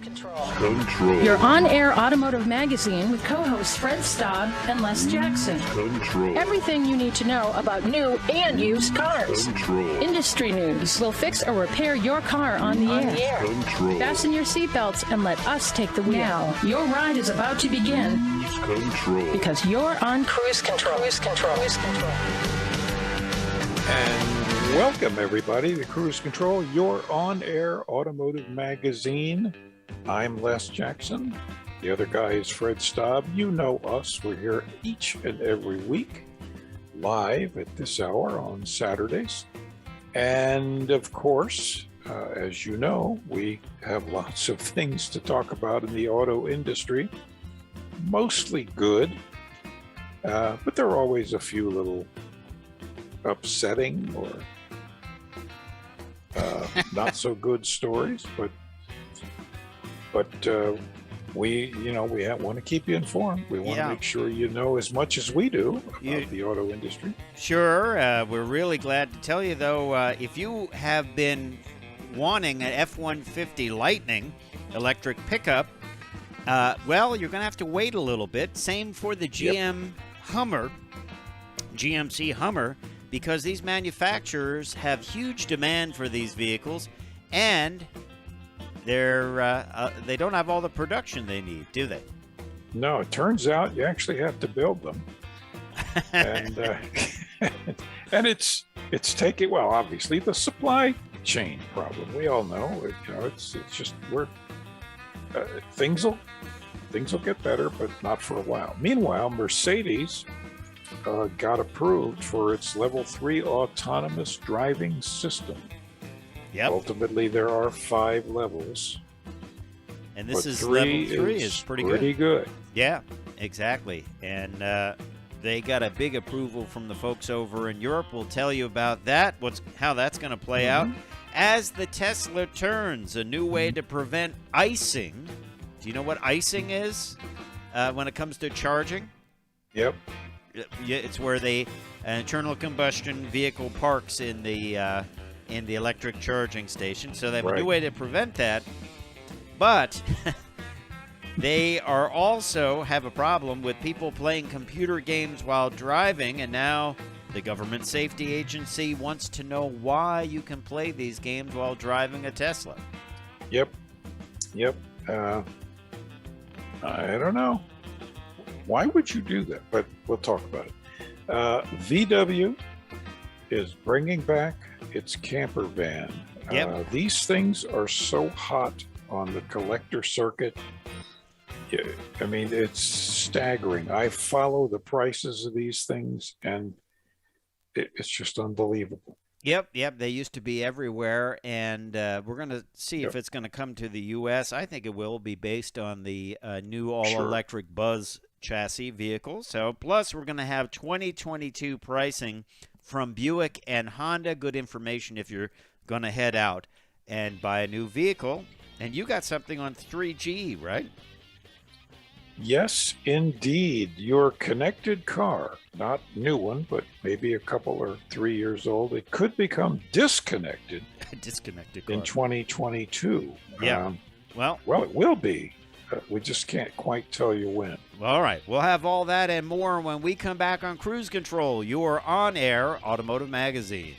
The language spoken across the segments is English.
Control. Your on-air automotive magazine with co-hosts Fred Staub and Les Jackson. Control. Everything you need to know about new and used cars. Control. Industry news. We'll fix or repair your car on the air. Control. Fasten your seatbelts and let us take the wheel. Now, your ride is about to begin. Control. Because you're on Cruise Control. Cruise Control. Cruise Control. And welcome, everybody, to Cruise Control, your on-air automotive magazine. I'm Les Jackson. The other guy is Fred Staub. You know us. We're here each and every week, live at this hour on Saturdays. And, of course, as you know, we have lots of things to talk about in the auto industry, mostly good, but there are always a few little upsetting or not so good stories, but we want to keep you informed. We want to make sure you know as much as we do about the auto industry. Sure. We're really glad to tell you, though, if you have been wanting an F-150 Lightning electric pickup, well, you're going to have to wait a little bit. Same for the GMC Hummer, because these manufacturers have huge demand for these vehicles, and they don't have all the production they need, do they? No, it turns out you actually have to build them, and and it's taking, well, obviously the supply chain problem. We all know it's just things will get better, but not for a while. Meanwhile, Mercedes got approved for its Level 3 autonomous driving system. Yep. Ultimately, there are 5 levels. And this is Level 3 is pretty good. Yeah, exactly. And they got a big approval from the folks over in Europe. We'll tell you about that, how that's going to play out. As the Tesla turns, a new way to prevent icing. Do you know what icing is when it comes to charging? Yep. It's where the internal combustion vehicle parks in the electric charging station. So they have a new way to prevent that. But they are also have a problem with people playing computer games while driving, and now the Government Safety Agency wants to know why you can play these games while driving a Tesla. Yep. I don't know. Why would you do that? But we'll talk about it. VW is bringing back its camper van. These things are so hot on the collector circuit. I mean, it's staggering. I follow the prices of these things, and it's just unbelievable. Yep. They used to be everywhere, and we're going to see if it's going to come to the U.S. I think it will be based on the new all-electric Buzz chassis vehicle. So, plus, we're going to have 2022 pricing from Buick and Honda. Good information if you're going to head out and buy a new vehicle. And you got something on 3G, right? Yes, indeed. Your connected car, not new one, but maybe a couple or 3 years old, it could become disconnected. Disconnected car. In 2022. Yeah. Well, it will be. We just can't quite tell you when. All right. We'll have all that and more when we come back on Cruise Control, your on-air automotive magazine.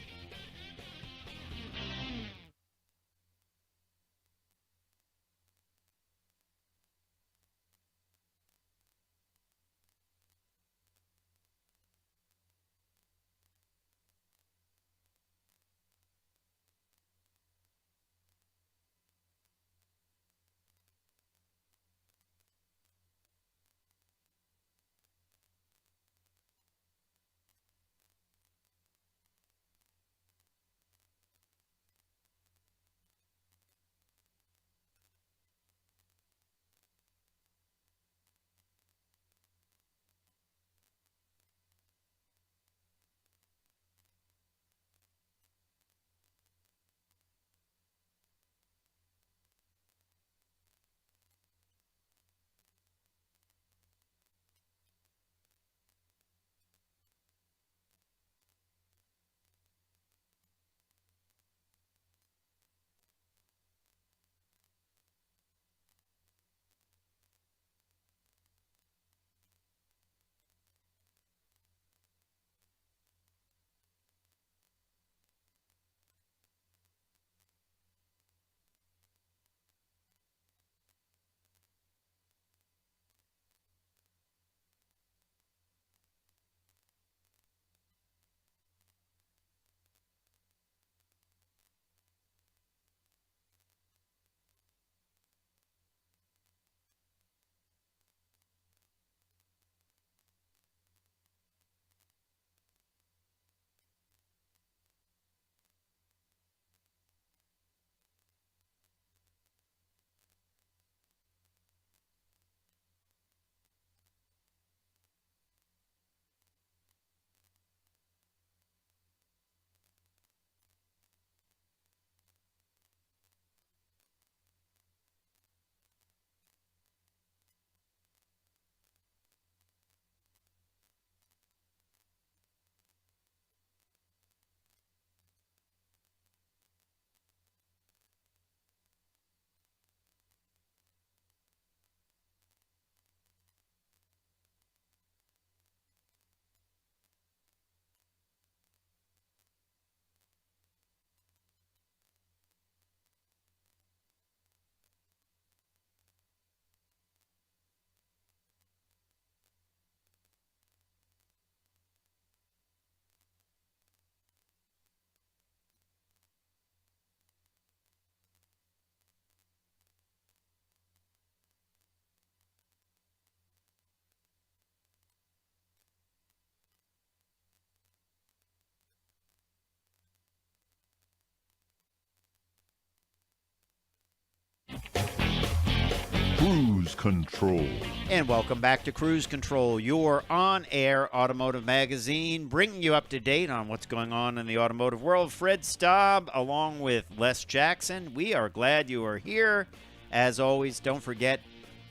Cruise Control. And welcome back to Cruise Control, your on-air automotive magazine, bringing you up to date on what's going on in the automotive world. Fred Staub, along with Les Jackson. We are glad you are here. As always, don't forget,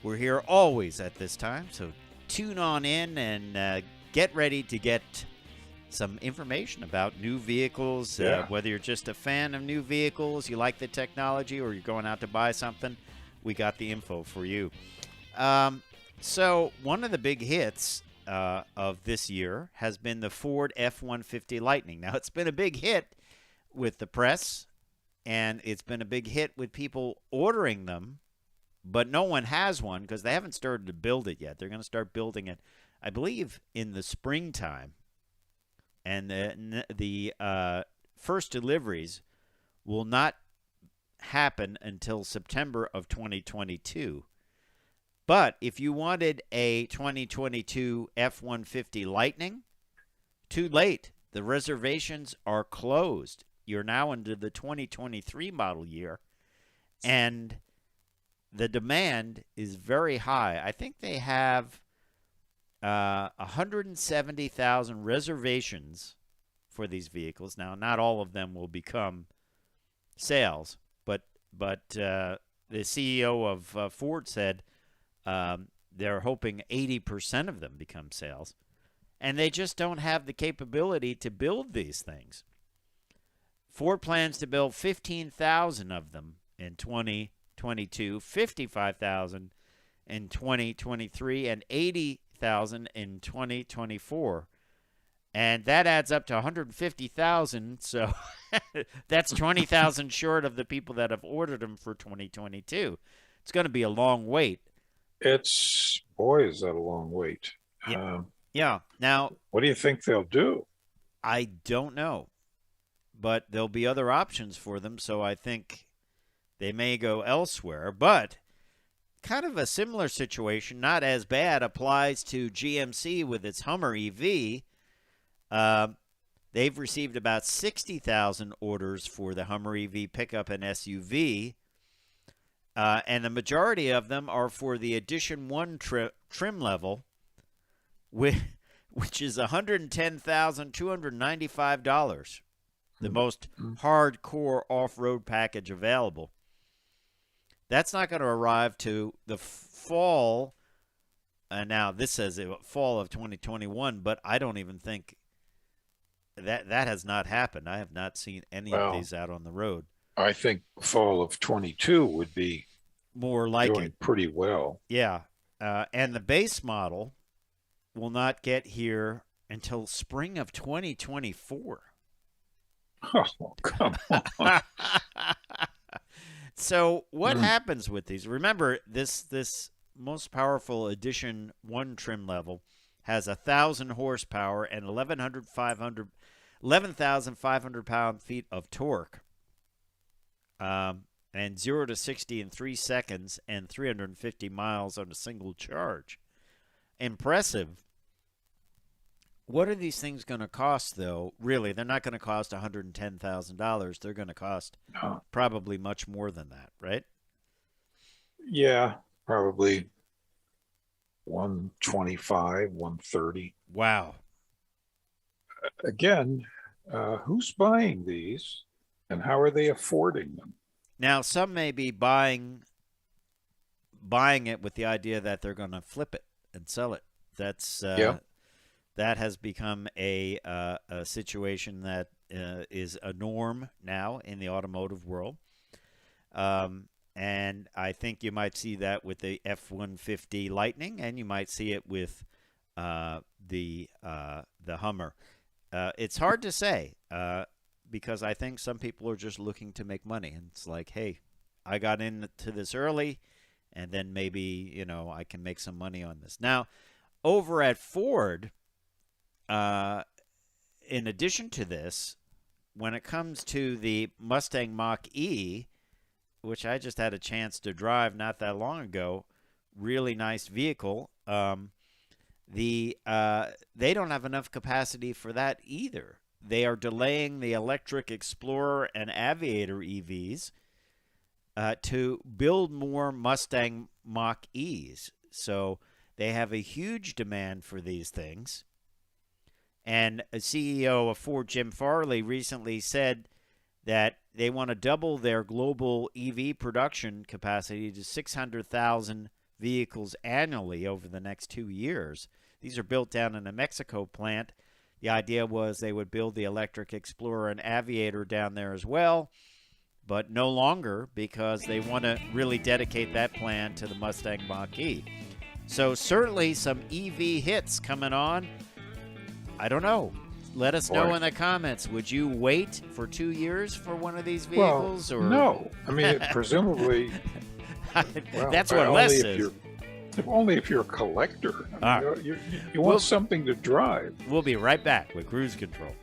we're here always at this time, so tune on in and get ready to get some information about new vehicles. Whether you're just a fan of new vehicles, you like the technology, or you're going out to buy something, we got the info for you. So one of the big hits of this year has been the Ford F-150 Lightning. Now, it's been a big hit with the press, and it's been a big hit with people ordering them, but no one has one because they haven't started to build it yet. They're going to start building it, I believe, in the springtime. And the first deliveries will not happen until September of 2022. But if you wanted a 2022 F-150 Lightning, too late. The reservations are closed. You're now into the 2023 model year, and the demand is very high. I think they have 170,000 reservations for these vehicles. Now, not all of them will become sales, but the CEO of Ford said they're hoping 80% of them become sales, and they just don't have the capability to build these things. Ford plans to build 15,000 of them in 2022, 55,000 in 2023, and 80,000 in 2024. And that adds up to 150,000, so that's 20,000 short of the people that have ordered them for 2022. It's going to be a long wait. Boy, is that a long wait. Yeah. Now, what do you think they'll do? I don't know, but there'll be other options for them, so I think they may go elsewhere. But kind of a similar situation, not as bad, applies to GMC with its Hummer EV. They've received about 60,000 orders for the Hummer EV pickup and SUV, and the majority of them are for the Edition 1 trim level, which is $110,295, the most hardcore off-road package available. That's not going to arrive to the fall. Now, this says fall of 2021, but I don't even think that has not happened. I have not seen any of these out on the road. I think fall of 22 would be more like doing pretty well. Yeah. And the base model will not get here until spring of 2024. Oh, come on. So what happens with these? Remember, this most powerful Edition 1 trim level has 1,000 horsepower and 11,500 pound-feet of torque, and 0 to 60 in 3 seconds and 350 miles on a single charge. Impressive. What are these things going to cost, though? Really, they're not going to cost $110,000. They're going to cost probably much more than that, right? Yeah, probably 125, 130. Wow. Again, who's buying these, and how are they affording them? Now, some may be buying it with the idea that they're going to flip it and sell it. That's that has become a situation that is a norm now in the automotive world. And I think you might see that with the F-150 Lightning, and you might see it with the Hummer. It's hard to say because I think some people are just looking to make money. And it's like, hey, I got into this early, and then maybe, I can make some money on this. Now, over at Ford, in addition to this, when it comes to the Mustang Mach-E, which I just had a chance to drive not that long ago, really nice vehicle, they don't have enough capacity for that either. They are delaying the Electric Explorer and Aviator EVs to build more Mustang Mach-E's. So they have a huge demand for these things. And a CEO of Ford, Jim Farley, recently said that they want to double their global EV production capacity to 600,000 vehicles annually over the next 2 years. These are built down in a Mexico plant. The idea was they would build the electric Explorer and Aviator down there as well, but no longer, because they want to really dedicate that plan to the Mustang Mach-E. So certainly some EV hits coming on. I don't know. Let us know in the comments. Would you wait for 2 years for one of these vehicles? Well, or no. I mean, presumably. That's what Les says. Only if you're a collector. I mean, you want something to drive. We'll be right back with Cruise Control.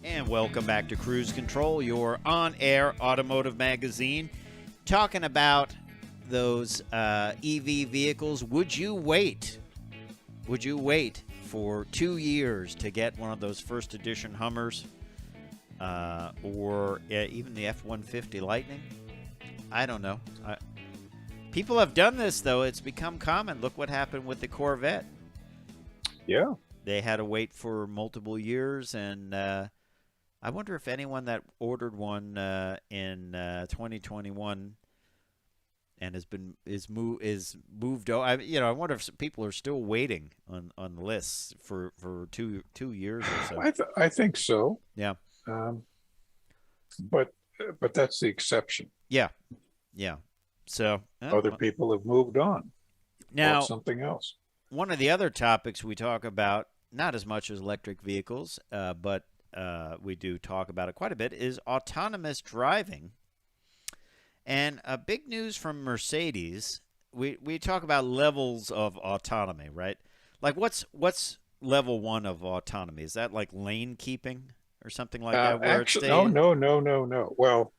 And welcome back to Cruise Control, your on-air automotive magazine. Talking about those EV vehicles. Would you wait? Would you wait for 2 years to get one of those first edition Hummers? Or even the F-150 Lightning? I don't know. People have done this, though. It's become common. Look what happened with the Corvette. Yeah. They had to wait for multiple years, and I wonder if anyone that ordered one in 2021 and is moved. I wonder if people are still waiting on the lists for 2 years or so. I think so. Yeah. But that's the exception. Yeah. So other people have moved on. Now something else. one of the other topics we talk about, not as much as electric vehicles, but we do talk about it quite a bit, is autonomous driving. And big news from Mercedes. We talk about levels of autonomy, right? Like what's level 1 of autonomy? Is that like lane keeping or something like that? Where Actually, it stays? no. Well,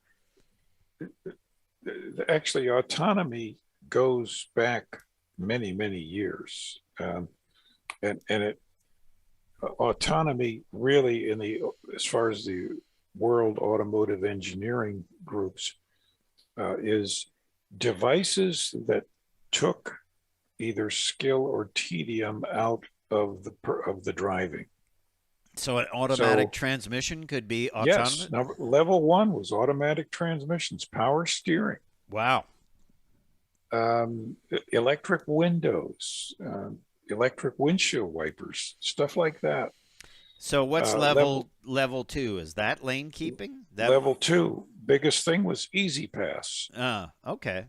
actually, autonomy goes back many, many years, and it autonomy really as far as the world automotive engineering groups is devices that took either skill or tedium out of the driving. So an automatic transmission could be autonomous? Yes. Level 1 was automatic transmissions, power steering. Wow. Electric windows, electric windshield wipers, stuff like that. So what's level 2? Is that lane keeping? Level 2, biggest thing was Easy Pass. Okay.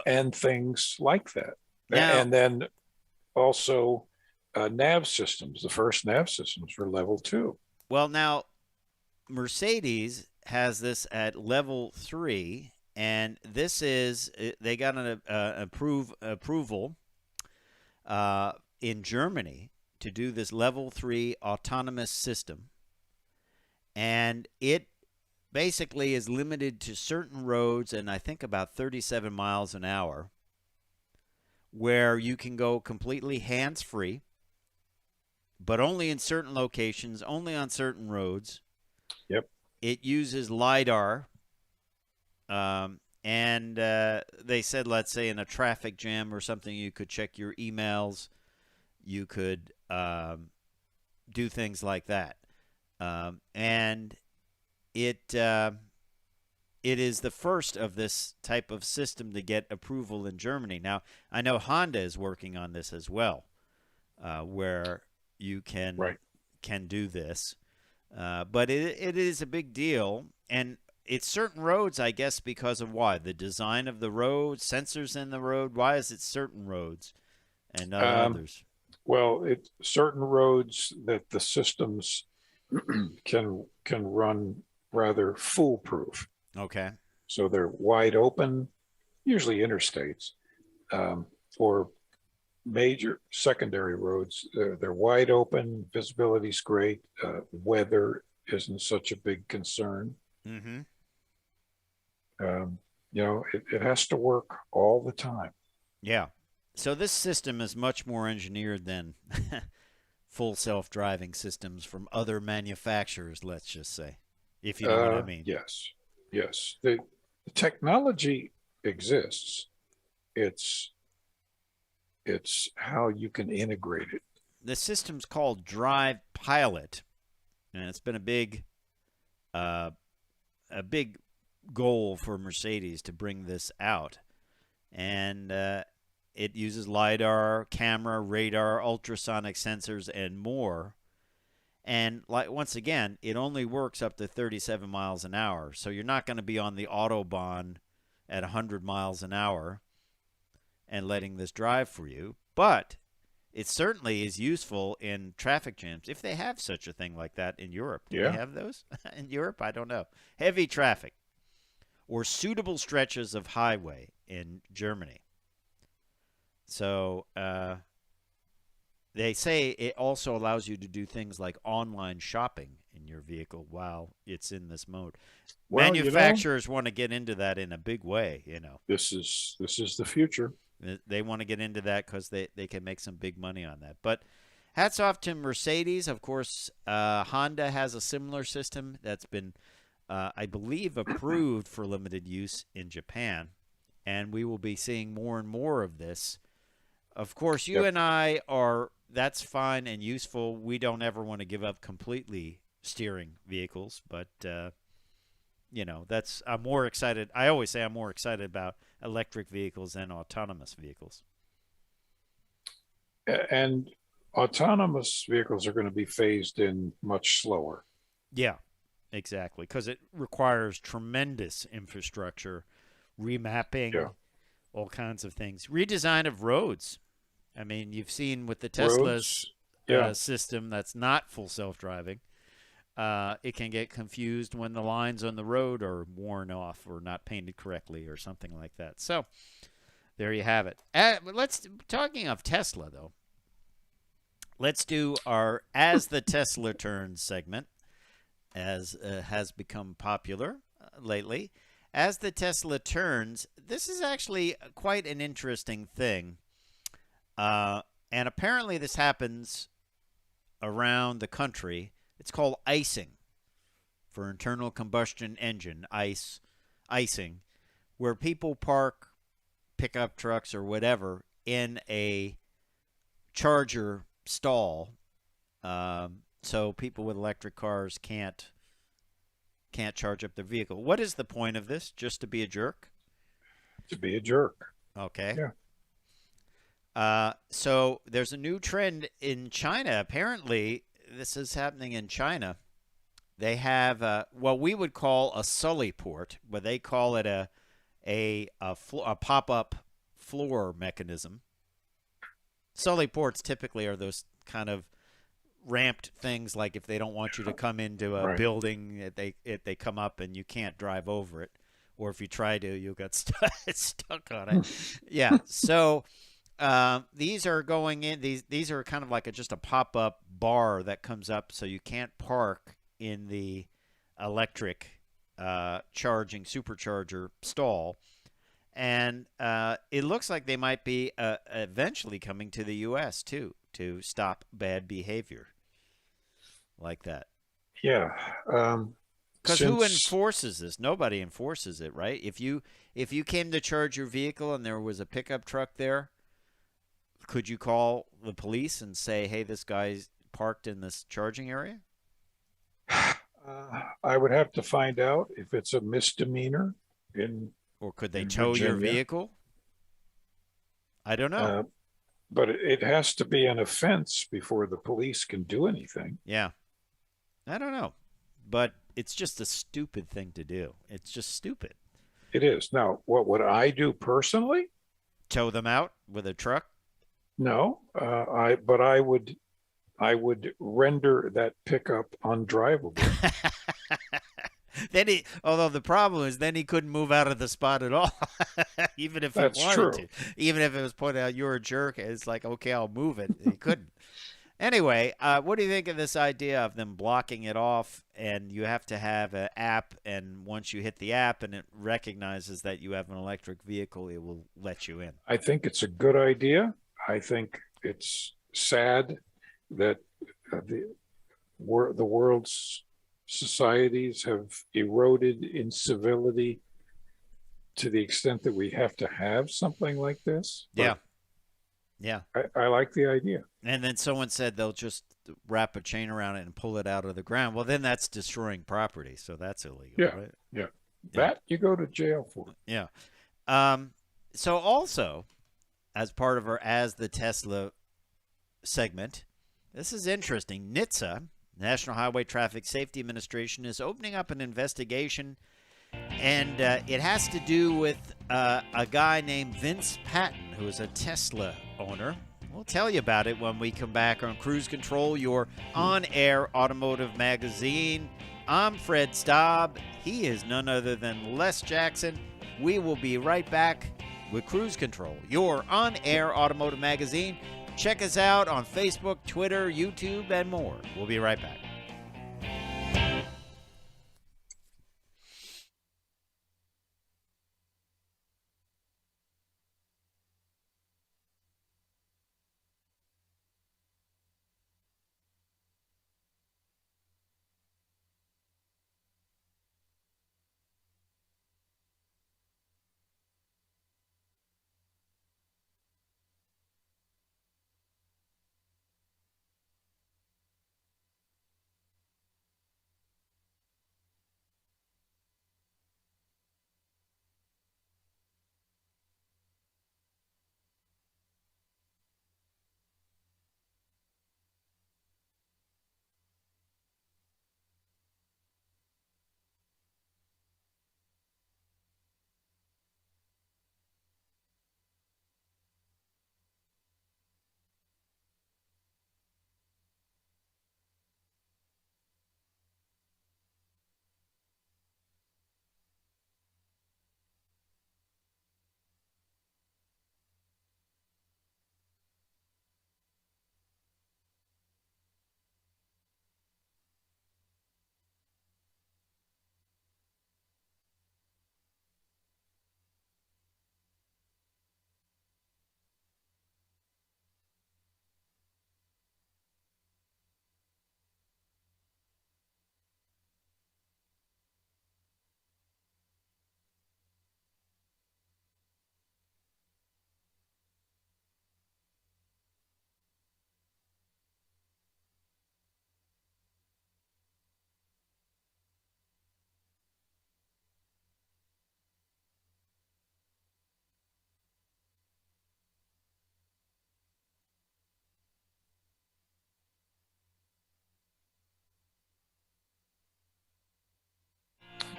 And things like that. Now, and then also nav systems. The first nav systems were level 2. Well, now Mercedes has this at level 3, and this is they got an approval in Germany to do this level 3 autonomous system, and it basically is limited to certain roads, and I think about 37 miles an hour, where you can go completely hands-free, but only in certain locations, only on certain roads. Yep. It uses LiDAR, and they said, let's say in a traffic jam or something, you could check your emails, you could do things like that, and it is the first of this type of system to get approval in Germany. Now, I know Honda is working on this as well, where you can do this. But it is a big deal, and it's certain roads, I guess, because of why? The design of the road, sensors in the road. Why is it certain roads and not others? Well, it's certain roads that the systems can run rather foolproof. Okay. So they're wide open, usually interstates, or major secondary roads. They're wide open, visibility's great, weather isn't such a big concern. Mm-hmm. It has to work all the time. Yeah. So this system is much more engineered than full self-driving systems from other manufacturers, let's just say, if you know what I mean. Yes. The technology exists. It's how you can integrate it. The system's called Drive Pilot, and it's been a big goal for Mercedes to bring this out. And it uses LiDAR, camera, radar, ultrasonic sensors, and more. And once again, it only works up to 37 miles an hour. So you're not going to be on the Autobahn at 100 miles an hour and letting this drive for you. But it certainly is useful in traffic jams, if they have such a thing like that in Europe. Do they have those in Europe? I don't know. Heavy traffic or suitable stretches of highway in Germany. So they say it also allows you to do things like online shopping in your vehicle while it's in this mode. Well, manufacturers want to get into that in a big way. This is the future. They want to get into that because they can make some big money on that. But hats off to Mercedes. Of course, Honda has a similar system that's been, I believe, approved for limited use in Japan. And we will be seeing more and more of this. Of course, you and I that's fine and useful. We don't ever want to give up completely steering vehicles. But, I'm more excited. I always say I'm more excited about electric vehicles than autonomous vehicles. And autonomous vehicles are going to be phased in much slower. Yeah, exactly. Because it requires tremendous infrastructure, remapping, all kinds of things. Redesign of roads. I mean, you've seen with the Tesla's system that's not full self-driving, it can get confused when the lines on the road are worn off or not painted correctly or something like that. So there you have it. Talking of Tesla, though, let's do our As the Tesla Turns segment, as has become popular lately. As the Tesla turns, this is actually quite an interesting thing. And apparently this happens around the country. It's called icing for internal combustion engine, icing, where people park pickup trucks or whatever in a charger stall, so people with electric cars can't charge up their vehicle. What is the point of this? Just to be a jerk? To be a jerk. Okay. Yeah. So there's a new trend in China. Apparently, this is happening in China. They have what we would call a sully port, but they call it a pop-up floor mechanism. Sully ports typically are those kind of ramped things, like if they don't want you to come into a building, they come up and you can't drive over it, or if you try to, you'll get stuck on it. Yeah. So these are going in. These are kind of like just a pop-up bar that comes up, so you can't park in the electric charging supercharger stall. And it looks like they might be eventually coming to the U.S. too, to stop bad behavior like that. Yeah. Because who enforces this? Nobody enforces it, right? If you came to charge your vehicle and there was a pickup truck there, could you call the police and say, hey, this guy's parked in this charging area? I would have to find out if it's a misdemeanor or could they tow your vehicle? I don't know. But it has to be an offense before the police can do anything. Yeah. I don't know. But it's just a stupid thing to do. It's just stupid. It is. Now, what would I do personally? Tow them out with a truck? No. I would render that pickup undrivable. Although the problem is then he couldn't move out of the spot at all, even if he wanted to. Even if it was pointed out you're a jerk, it's like, okay, I'll move it. He couldn't. Anyway, what do you think of this idea of them blocking it off, and you have to have an app, and once you hit the app and it recognizes that you have an electric vehicle, it will let you in? I think it's a good idea. I think it's sad that the world's societies have eroded in civility to the extent that we have to have something like this. Yeah. Yeah. I like the idea. And then someone said they'll just wrap a chain around it and pull it out of the ground. Well, then that's destroying property, so that's illegal, right? Yeah. That you go to jail for. Yeah. So also, as part of our As the Tesla segment, this is interesting. NHTSA, National Highway Traffic Safety Administration, is opening up an investigation, and it has to do with a guy named Vince Patton, who is a Tesla owner. We'll tell you about it when we come back on Cruise Control, your on-air automotive magazine. I'm Fred Staub. He is none other than Les Jackson. We will be right back with Cruise Control, your on-air automotive magazine. Check us out on Facebook, Twitter, YouTube, and more. We'll be right back.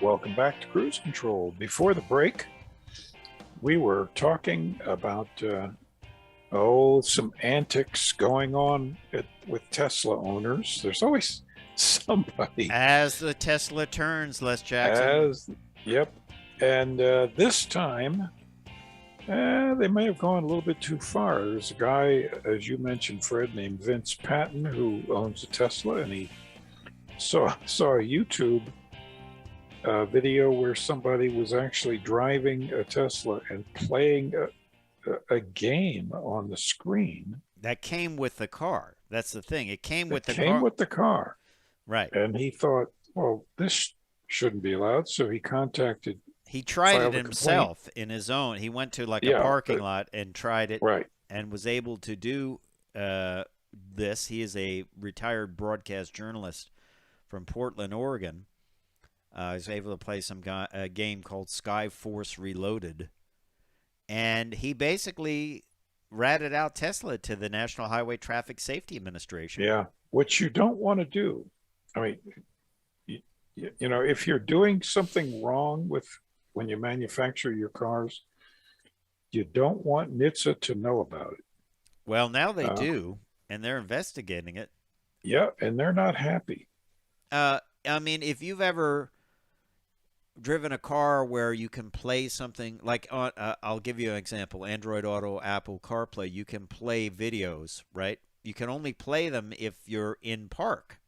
Welcome back to Cruise Control. Before the break, we were talking about some antics going on with Tesla owners. There's always somebody. As the Tesla turns, Les Jackson. Yep. And this time, they may have gone a little bit too far. There's a guy, as you mentioned, Fred, named Vince Patton, who owns a Tesla, and he saw a YouTube video where somebody was actually driving a Tesla and playing a game on the screen. That came with the car. That's the thing. It came with the car. It came with the car. Right. And he thought, well, this shouldn't be allowed. So he tried it himself in his own. He went to a parking lot and tried it. Right. And was able to do this. He is a retired broadcast journalist from Portland, Oregon. He was able to play a game called Skyforce Reloaded. And he basically ratted out Tesla to the National Highway Traffic Safety Administration. Yeah, which you don't want to do. I mean, you know, if you're doing something wrong when you manufacture your cars, you don't want NHTSA to know about it. Well, now they do, and they're investigating it. Yeah, and they're not happy. I mean, if you've ever driven a car where you can play something like on, I'll give you an example, Android Auto, Apple CarPlay, you can play videos, right? You can only play them if you're in park.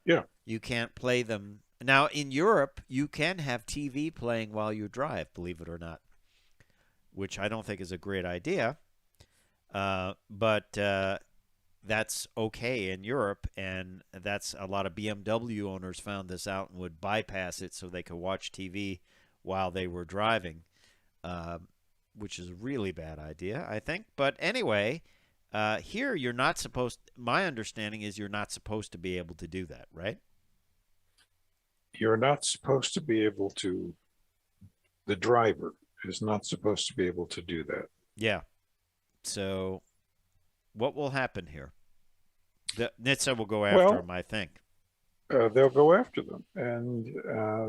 Yeah. You can't play them. Now, in Europe, you can have TV playing while you drive, believe it or not, which I don't think is a great idea. But that's okay in Europe, and that's a lot of BMW owners found this out and would bypass it so they could watch TV while they were driving, which is a really bad idea, I think. But anyway, here you're not supposed – my understanding is you're not supposed to be able to do that, right? You're not supposed to be able to – the driver is not supposed to be able to do that. Yeah. So – what will happen here? The NHTSA will go after them, I think. They'll go after them, and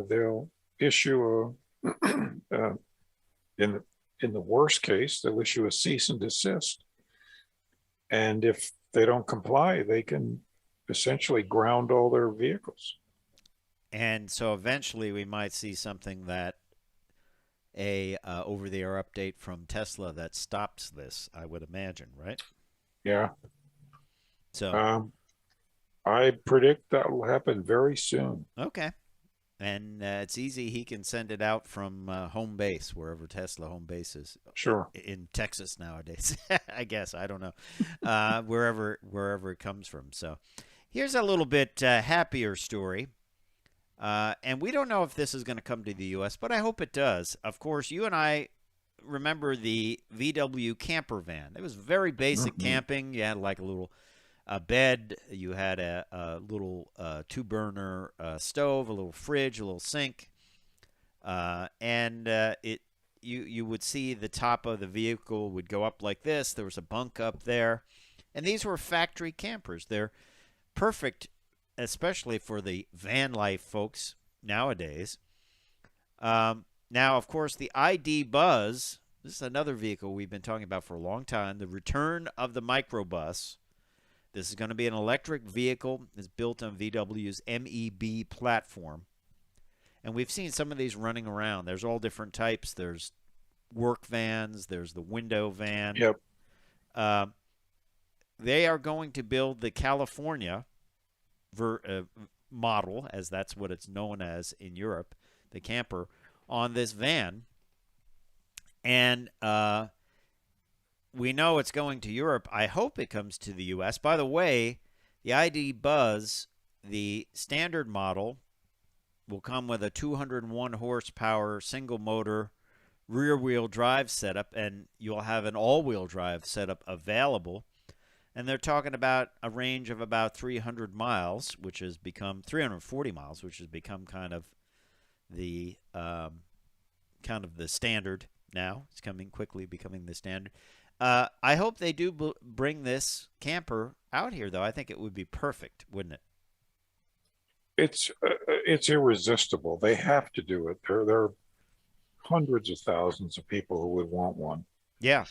they'll issue in the worst case, they'll issue a cease and desist. And if they don't comply, they can essentially ground all their vehicles. And so eventually we might see something that a over-the-air update from Tesla that stops this, I would imagine, right? Yeah. So I predict that will happen very soon. Okay. And it's easy. He can send it out from home base, wherever Tesla home base is. Sure. In Texas nowadays, I guess. I don't know. Wherever it comes from. So here's a little bit happier story. And we don't know if this is going to come to the U.S., but I hope it does. Of course, you and I remember the VW camper van. It was very basic camping. You had like a little bed. You had a little two-burner stove, a little fridge, a little sink, and you would see the top of the vehicle would go up like this. There was a bunk up there, and these were factory campers. They're perfect, especially for the van life folks nowadays. Now, of course, the ID Buzz, this is another vehicle we've been talking about for a long time, the return of the Microbus. This is going to be an electric vehicle. It's built on VW's MEB platform. And we've seen some of these running around. There's all different types. There's work vans. There's the window van. Yep. They are going to build the California model, as that's what it's known as in Europe, the camper, on this van. And we know it's going to Europe. I hope it comes to the U.S. By the way, the ID Buzz, the standard model, will come with a 201 horsepower single motor rear-wheel drive setup, and you'll have an all-wheel drive setup available. And they're talking about a range of about 300 miles, which has become 340 miles, which has become kind of the standard now. It's quickly becoming the standard. I hope they do bring this camper out here, though. I think it would be perfect, wouldn't it? it's irresistible. They have to do it. There are hundreds of thousands of people who would want one. Yeah,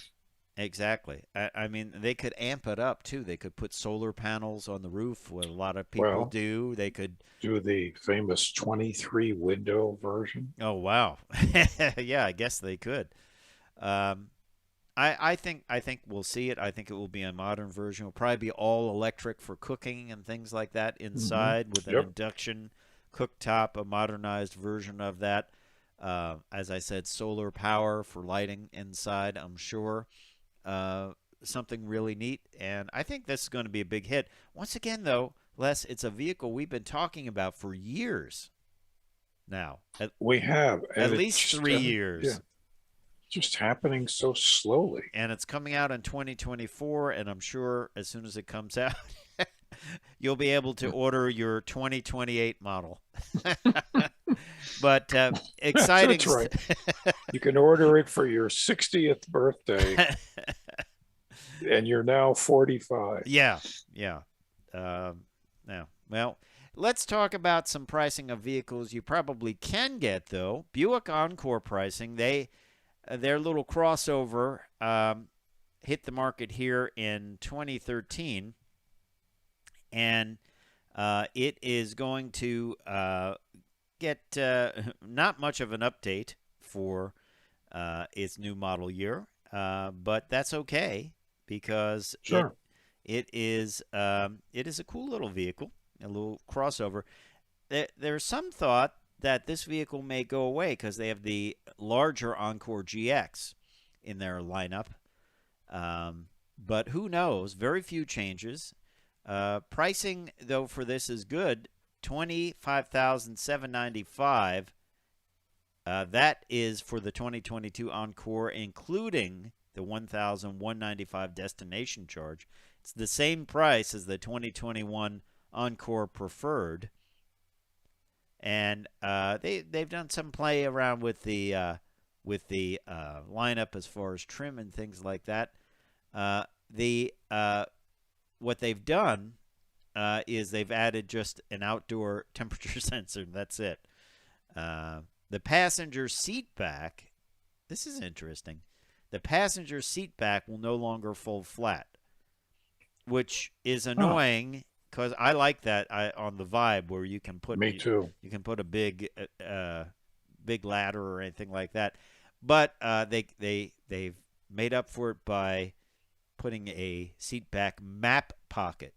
exactly. I mean, they could amp it up too. They could put solar panels on the roof, what a lot of people do. They could do the famous 23 window version. Oh, wow. Yeah, I guess they could. I think we'll see it. I think it will be a modern version. It'll probably be all electric for cooking and things like that inside with an induction cooktop, a modernized version of that. As I said, solar power for lighting inside, I'm sure. Something really neat. And I think this is going to be a big hit. Once again, though, Les, it's a vehicle we've been talking about for years now. We have. At least 3 years. Yeah. Just happening so slowly. And it's coming out in 2024, and I'm sure as soon as it comes out, you'll be able to order your 2028 model. But exciting. That's right. You can order it for your 60th birthday, and you're now 45. Yeah. Well, let's talk about some pricing of vehicles you probably can get, though. Buick Encore pricing, their little crossover hit the market here in 2013, and it is going to get not much of an update for its new model year, but that's okay because it is a cool little vehicle, a little crossover. There's some thought that this vehicle may go away because they have the larger Encore GX in their lineup. But who knows? Very few changes. Pricing, though, for this is good. $25,795. That is for the 2022 Encore, including the $1,195 destination charge. It's the same price as the 2021 Encore Preferred. And they've done some play around with the lineup as far as trim and things like that. What they've done is they've added just an outdoor temperature sensor. That's it. The passenger seat back. This is interesting. The passenger seat back will no longer fold flat, which is annoying. Because I like that on the Vibe where you can put You can put a big ladder or anything like that, but they've made up for it by putting a seat back map pocket,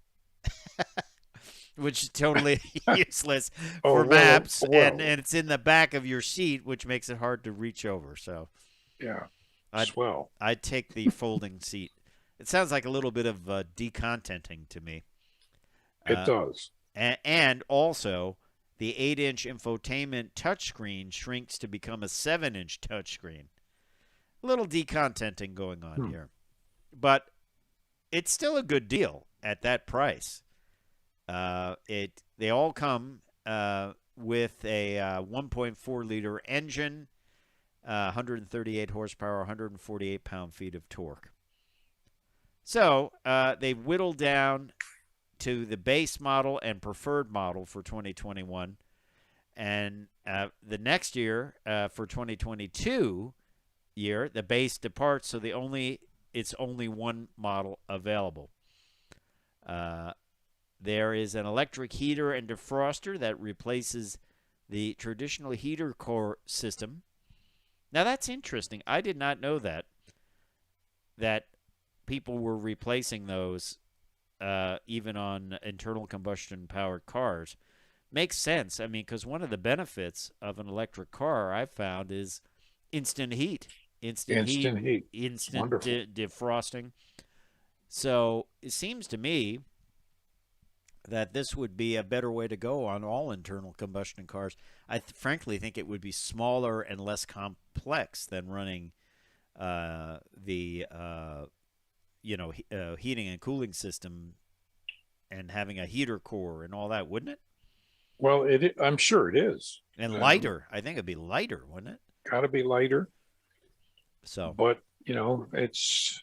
which is totally useless for maps, and it's in the back of your seat, which makes it hard to reach over. So yeah, I'd take the folding seat. It sounds like a little bit of decontenting to me. It does. And also, the 8-inch infotainment touchscreen shrinks to become a 7-inch touchscreen. A little decontenting going on here. But it's still a good deal at that price. They all come with a 1.4-liter engine, 138 horsepower, 148 pound-feet of torque. So they've whittled down to the base model and preferred model for 2021, and the next year for 2022 year, the base departs, so it's only one model available. There is an electric heater and defroster that replaces the traditional heater core system. Now that's interesting. I did not know that people were replacing those. Even on internal combustion powered cars. Makes sense. I mean, because one of the benefits of an electric car I've found is instant heat. Instant heat. Instant defrosting. So it seems to me that this would be a better way to go on all internal combustion cars. I frankly think it would be smaller and less complex than running heating and cooling system and having a heater core and all that, wouldn't it? Well, I'm sure it is. And lighter. I think it'd be lighter, wouldn't it? Got to be lighter. So, but it's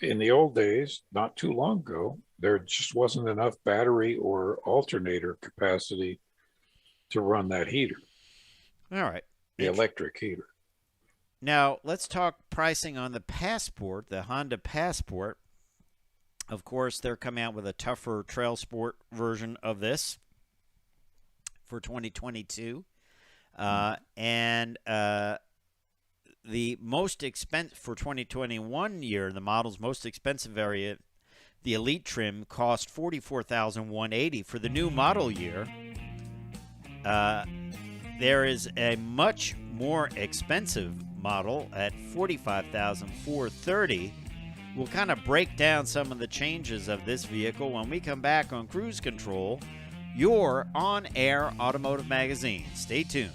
in the old days, not too long ago, there just wasn't enough battery or alternator capacity to run that heater. All right. The electric heater. Now, let's talk pricing on the Passport, the Honda Passport. Of course, they're coming out with a tougher Trail Sport version of this for 2022. The most expensive for 2021 year, the model's most expensive variant, the Elite trim, cost $44,180 for the new model year. There is a much more expensive model at $45,430. We'll kind of break down some of the changes of this vehicle when we come back on Cruise Control, your on-air automotive magazine. Stay tuned.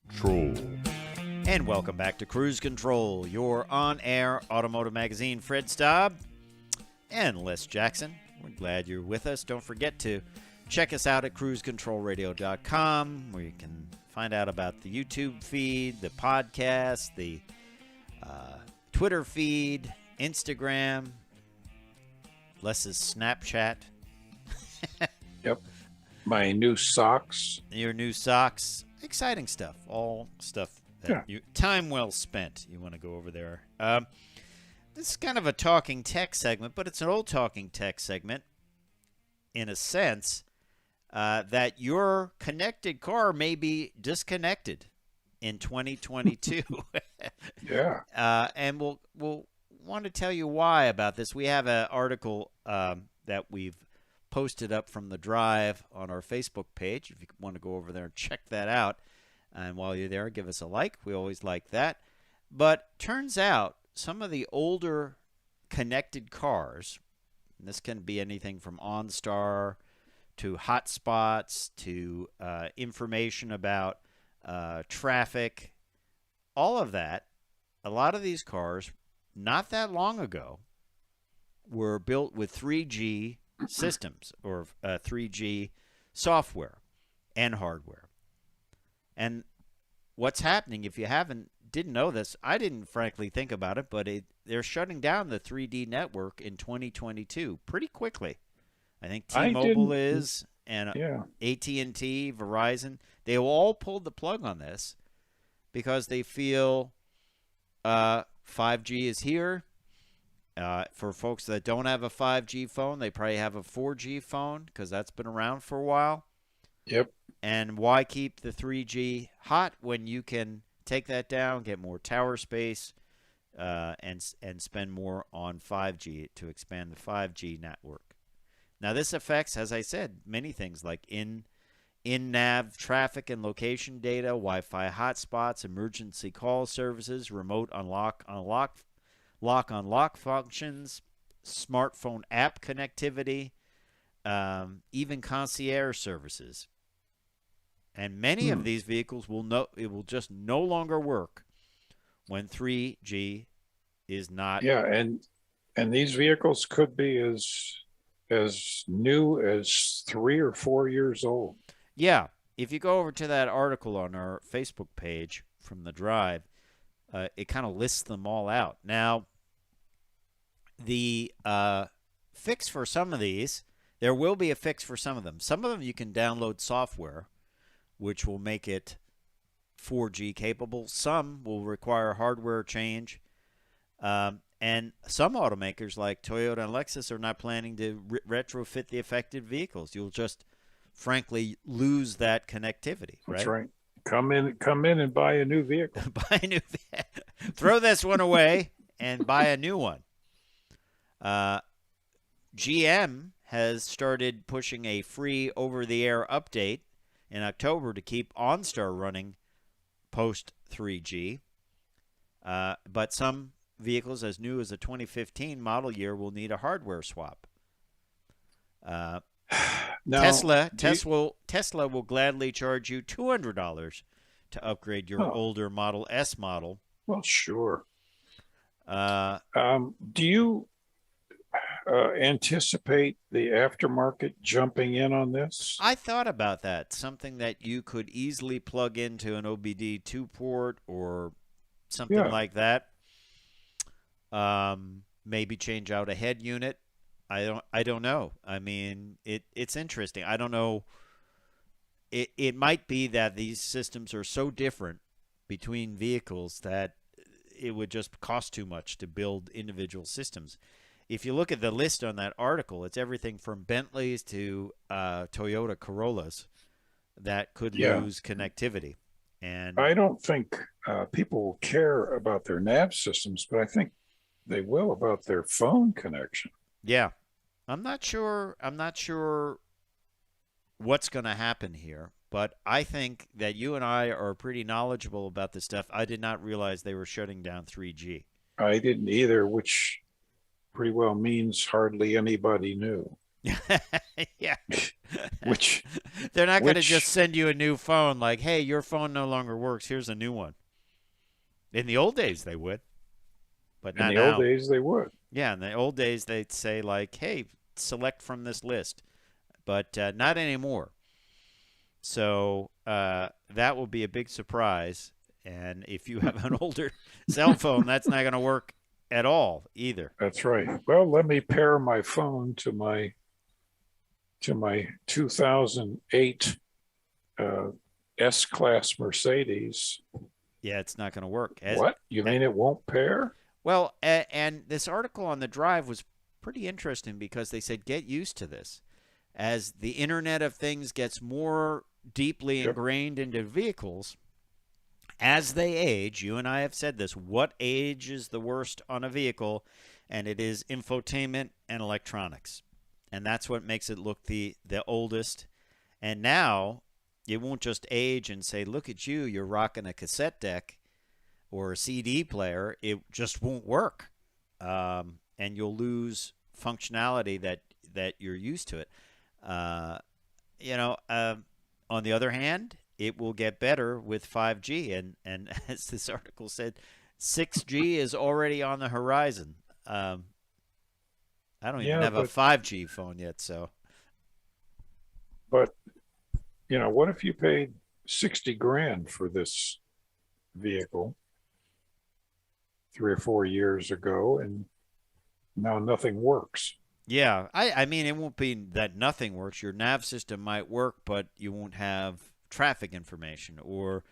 Control. And welcome back to Cruise Control, your on-air automotive magazine. Fred Staub and Les Jackson. We're glad you're with us. Don't forget to check us out at cruisecontrolradio.com, where you can find out about the YouTube feed, the podcast, the Twitter feed, Instagram, Les's Snapchat. Yep. My new socks. Your new socks. Exciting stuff. All stuff that time well spent. You want to go over there. This is kind of a talking tech segment, but it's an old talking tech segment in a sense that your connected car may be disconnected in 2022. Yeah. And we'll want to tell you why about this. We have an article that we've posted up from the drive on our Facebook page. If you want to go over there and check that out. And while you're there, give us a like. We always like that. But turns out some of the older connected cars, and this can be anything from OnStar to hotspots to information about traffic, all of that, a lot of these cars, not that long ago, were built with 3G systems or 3G software and hardware. And what's happening, if you didn't know this, I didn't frankly think about it, but they're shutting down the 3D network in 2022 pretty quickly. I think T-Mobile is, and AT&T, Verizon, they all pulled the plug on this because they feel 5G is here. For folks that don't have a 5G phone, they probably have a 4G phone because that's been around for a while. Yep. And why keep the 3G hot when you can take that down, get more tower space, and spend more on 5G to expand the 5G network? Now, this affects, as I said, many things like in-nav traffic and location data, Wi-Fi hotspots, emergency call services, remote lock-unlock functions, smartphone app connectivity, even concierge services. And many of these vehicles will just no longer work when 3G is not. Yeah, and these vehicles could be as new as 3 or 4 years old. Yeah, if you go over to that article on our Facebook page from the drive, it kind of lists them all out. Now, the fix for some of these, there will be a fix for some of them. Some of them you can download software, which will make it 4G capable. Some will require hardware change. And some automakers like Toyota and Lexus are not planning to retrofit the affected vehicles. You'll just, frankly, lose that connectivity. That's right. Come in and buy a new vehicle. Throw this one away and buy a new one. GM has started pushing a free over-the-air update in October to keep OnStar running post 3G. But some vehicles as new as the 2015 model year will need a hardware swap. Tesla will gladly charge you $200 to upgrade your older Model S model. Well, sure. Do you anticipate the aftermarket jumping in on this? I thought about that. Something that you could easily plug into an OBD2 port or something like that. Maybe change out a head unit. I don't know. I mean, it's interesting. I don't know. It might be that these systems are so different between vehicles that it would just cost too much to build individual systems. If you look at the list on that article, it's everything from Bentleys to Toyota Corollas that could lose connectivity. And I don't think people will care about their nav systems, but I think they will about their phone connection. Yeah. I'm not sure what's going to happen here, but I think that you and I are pretty knowledgeable about this stuff. I did not realize they were shutting down 3G. I didn't either, which pretty well means hardly anybody knew. Yeah. Which they're not going to just send you a new phone like, hey, your phone no longer works. Here's a new one. In the old days, they would, but not now. In the old days, they would. Yeah, in the old days, they'd say like, hey, select from this list, but not anymore. So that will be a big surprise. And if you have an older cell phone, that's not going to work at all either. That's right. Well, let me pair my phone to my 2008 S-Class Mercedes. Yeah, it's not going to work. What? You mean it won't pair? Well, and this article on the Drive was pretty interesting because they said get used to this. As the Internet of Things gets more deeply ingrained into vehicles, as they age, you and I have said this, what age is the worst on a vehicle? And it is infotainment and electronics. And that's what makes it look the oldest. And now it won't just age and say, look at you, you're rocking a cassette deck or a CD player. It just won't work. And you'll lose functionality that you're used to it. On the other hand, it will get better with 5G. And as this article said, 6G is already on the horizon. I don't even have a 5G phone yet, so. But, what if you paid $60,000 for this vehicle 3 or 4 years ago and now nothing works? Yeah, I mean, it won't be that nothing works. Your nav system might work, but you won't have traffic information, or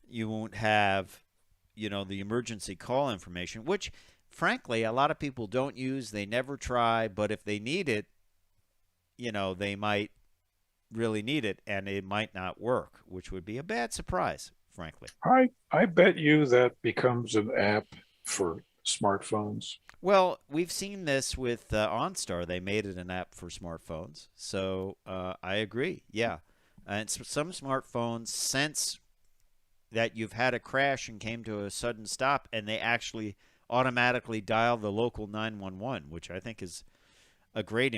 you won't have, the emergency call information, which, frankly, a lot of people don't use. They never try, but if they need it, they might really need it, and it might not work, which would be a bad surprise, frankly. I bet you that becomes an app for smartphones. Well, we've seen this with OnStar. They made it an app for smartphones. So I agree. Yeah. And some smartphones sense that you've had a crash and came to a sudden stop, and they actually automatically dial the local 911, which I think is a great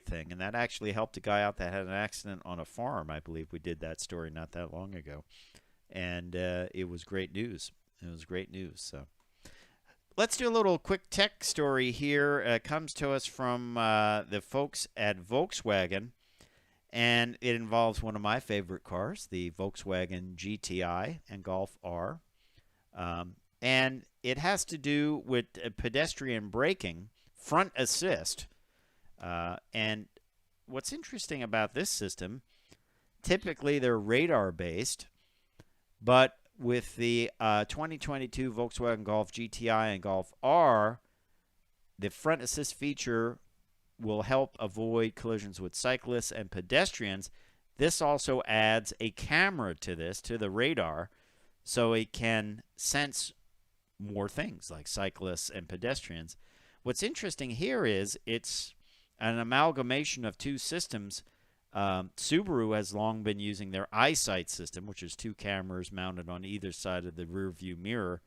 thing. And that actually helped a guy out that had an accident on a farm. I believe we did that story not that long ago. And it was great news. It was great news. So let's do a little quick tech story here. It comes to us from the folks at Volkswagen. And it involves one of my favorite cars, the Volkswagen GTI and Golf R. And it has to do with pedestrian braking, front assist. And what's interesting about this system, typically they're radar-based, but with the 2022 Volkswagen Golf GTI and Golf R, the front assist feature will help avoid collisions with cyclists and pedestrians. This also adds a camera to the radar, so it can sense more things like cyclists and pedestrians. What's interesting here is it's an amalgamation of two systems. Subaru has long been using their EyeSight system, which is two cameras mounted on either side of the rear view mirror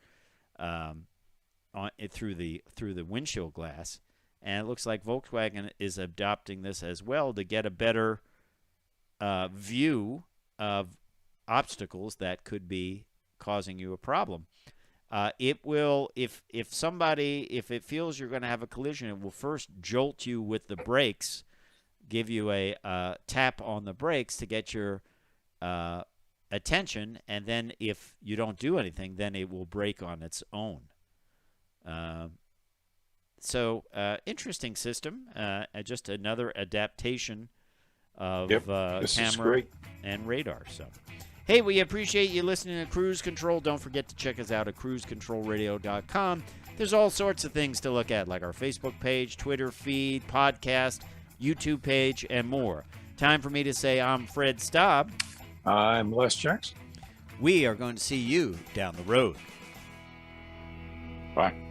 through the windshield glass. And it looks like Volkswagen is adopting this as well to get a better view of obstacles that could be causing you a problem. It will, if it feels you're going to have a collision, it will first jolt you with the brakes, give you a tap on the brakes to get your attention, and then if you don't do anything, then it will brake on its own. So interesting system, just another adaptation of camera and radar. So, hey, we appreciate you listening to Cruise Control. Don't forget to check us out at cruisecontrolradio.com. There's all sorts of things to look at, like our Facebook page, Twitter feed, podcast, YouTube page, and more. Time for me to say I'm Fred Staub. I'm Les Jackson. We are going to see you down the road. Bye.